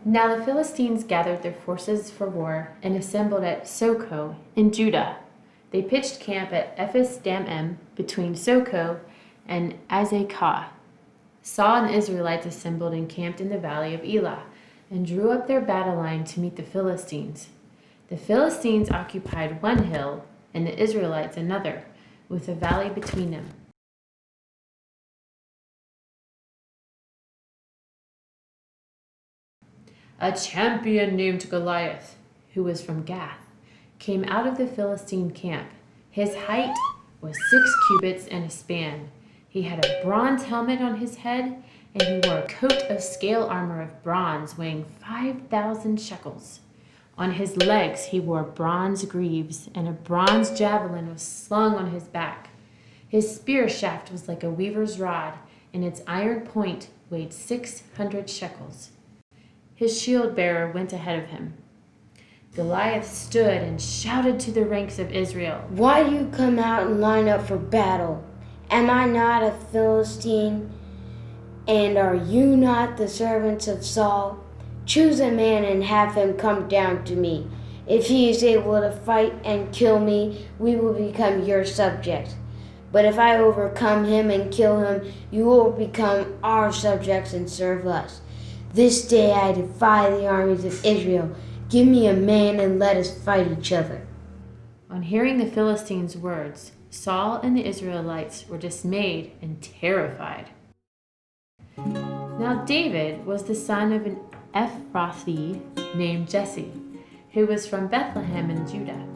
Now the Philistines gathered their forces for war and assembled at Soco in Judah. They pitched camp at Ephes-dammim between Soco and Azekah. Saul and the Israelites assembled and camped in the valley of Elah and drew up their battle line to meet the Philistines. The Philistines occupied one hill and the Israelites another, with a valley between them. A champion named Goliath, who was from Gath, came out of the Philistine camp. His height was 6 cubits and a span. He had a bronze helmet on his head, and he wore a coat of scale armor of bronze weighing 5,000 shekels. On his legs he wore bronze greaves, and a bronze javelin was slung on his back. His spear shaft was like a weaver's rod, and its iron point weighed 600 shekels. His shield-bearer went ahead of him. Goliath stood and shouted to the ranks of Israel, "Why do you come out and line up for battle? Am I not a Philistine? And are you not the servants of Saul? Choose a man and have him come down to me. If he is able to fight and kill me, we will become your subjects. But if I overcome him and kill him, you will become our subjects and serve us. This day I defy the armies of Israel. Give me a man and let us fight each other." On hearing the Philistines' words, Saul and the Israelites were dismayed and terrified. Now David was the son of an Ephrathi named Jesse, who was from Bethlehem in Judah.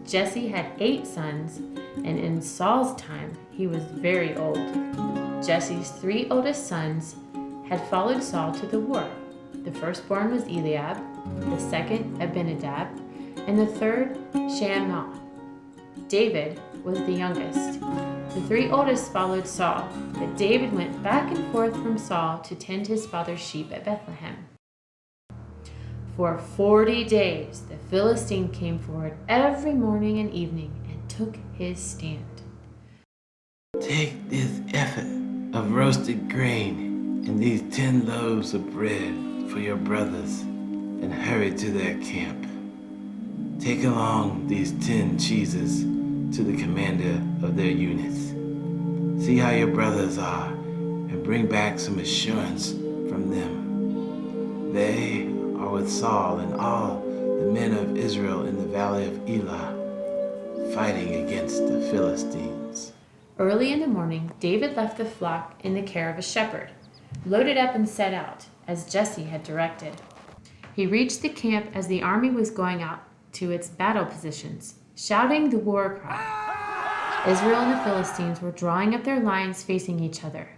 Jesse had 8 sons, and in Saul's time he was very old. Jesse's 3 oldest sons had followed Saul to the war. The firstborn was Eliab, the second Abinadab, and the third Shammah. David was the youngest. The 3 oldest followed Saul, but David went back and forth from Saul to tend his father's sheep at Bethlehem. For 40 days the Philistine came forward every morning and evening and took his stand. "Take this effort of roasted grain and these 10 loaves of bread for your brothers, and hurry to their camp. Take along these 10 cheeses to the commander of their units. See how your brothers are, and bring back some assurance from them. They are with Saul and all the men of Israel in the valley of Elah, fighting against the Philistines." Early in the morning, David left the flock in the care of a shepherd, loaded up and set out, as Jesse had directed. He reached the camp as the army was going out to its battle positions, shouting the war cry. Israel and the Philistines were drawing up their lines facing each other.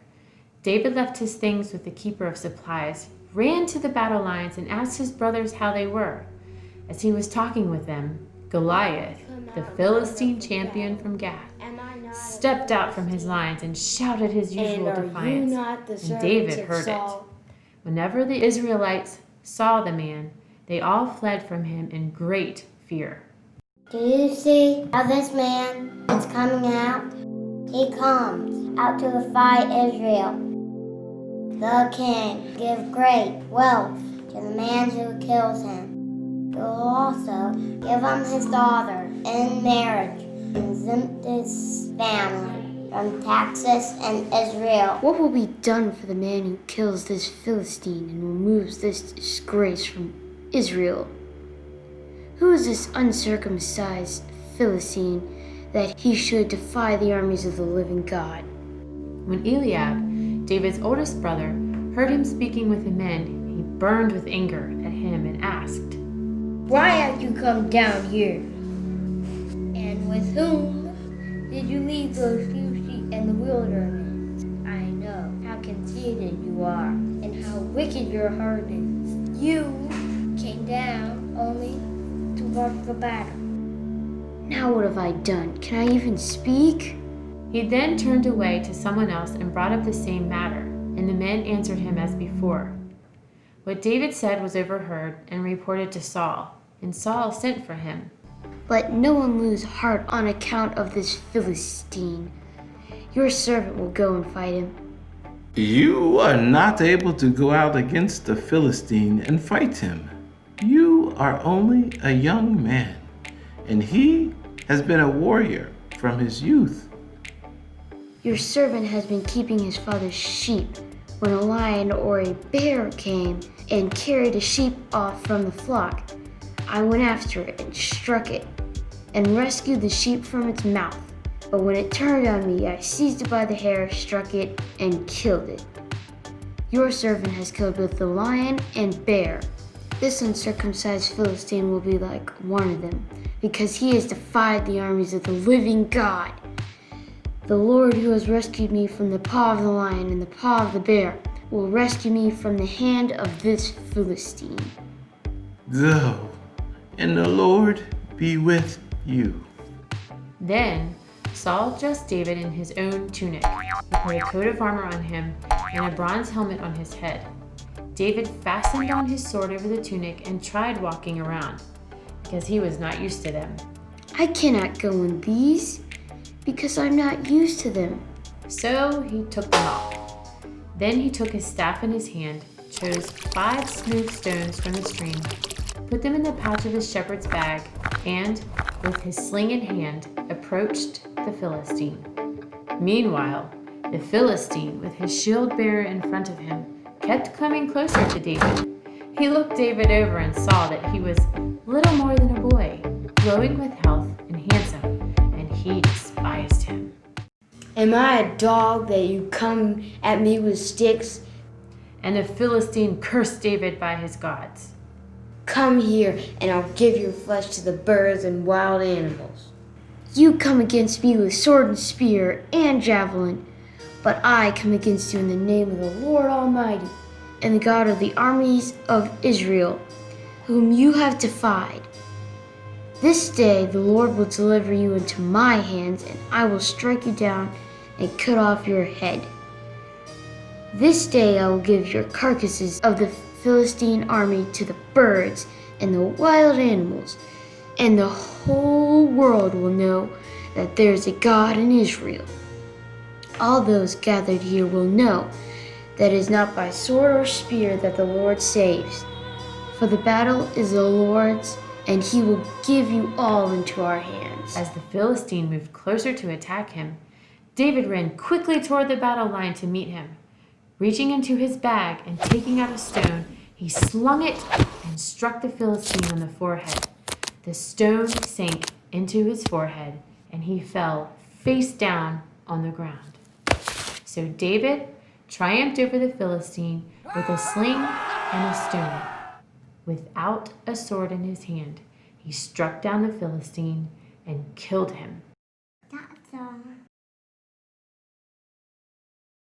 David left his things with the keeper of supplies, ran to the battle lines, and asked his brothers how they were. As he was talking with them, Goliath, the Philistine champion from Gath, stepped out from his lines and shouted his usual defiance, and David heard it. Whenever the Israelites saw the man, they all fled from him in great fear. "Do you see how this man is coming out? He comes out to defy Israel. The king give great wealth to the man who kills him. He will also give him his daughter in marriage and exempt his family from taxes in Israel." What will be done for the man who kills this Philistine and removes this disgrace from Israel? Who is this uncircumcised Philistine that he should defy the armies of the living God? When Eliab, David's oldest brother, heard him speaking with the men, he burned with anger at him and asked, "Why have you come down here? And with whom did you leave those few sheep in the wilderness? I know how conceited you are and how wicked your heart is. You came down only to watch the battle." Now what have I done? Can I even speak? He then turned away to someone else and brought up the same matter, and the men answered him as before. What David said was overheard and reported to Saul, and Saul sent for him. Let no one lose heart on account of this Philistine. Your servant will go and fight him. You are not able to go out against the Philistine and fight him. You are only a young man, and he has been a warrior from his youth. Your servant has been keeping his father's sheep. When a lion or a bear came and carried a sheep off from the flock, I went after it and struck it and rescued the sheep from its mouth. But when it turned on me, I seized it by the hair, struck it, and killed it. Your servant has killed both the lion and bear. This uncircumcised Philistine will be like one of them, because he has defied the armies of the living God. The Lord who has rescued me from the paw of the lion and the paw of the bear will rescue me from the hand of this Philistine. Go, and the Lord be with you. Then Saul dressed David in his own tunic. He put a coat of armor on him and a bronze helmet on his head. David fastened on his sword over the tunic and tried walking around, because he was not used to them. I cannot go in these, because I'm not used to them. So he took them off. Then he took his staff in his hand, chose 5 smooth stones from the stream, put them in the pouch of his shepherd's bag, and, with his sling in hand, approached the Philistine. Meanwhile, the Philistine, with his shield bearer in front of him, kept coming closer to David. He looked David over and saw that he was little more than a boy, glowing with health and handsome, and he despised him. Am I a dog that you come at me with sticks? And the Philistine cursed David by his gods. Come here, and I'll give your flesh to the birds and wild animals. You come against me with sword and spear and javelin, but I come against you in the name of the Lord Almighty and the God of the armies of Israel, whom you have defied. This day the Lord will deliver you into my hands, and I will strike you down and cut off your head. This day I will give your carcasses of the Philistine army to the birds and the wild animals, and the whole world will know that there is a God in Israel. All those gathered here will know that it is not by sword or spear that the Lord saves, for the battle is the Lord's, and he will give you all into our hands. As the Philistine moved closer to attack him, David ran quickly toward the battle line to meet him. Reaching into his bag and taking out a stone, he slung it and struck the Philistine on the forehead. The stone sank into his forehead, and he fell face down on the ground. So David triumphed over the Philistine with a sling and a stone. Without a sword in his hand, he struck down the Philistine and killed him.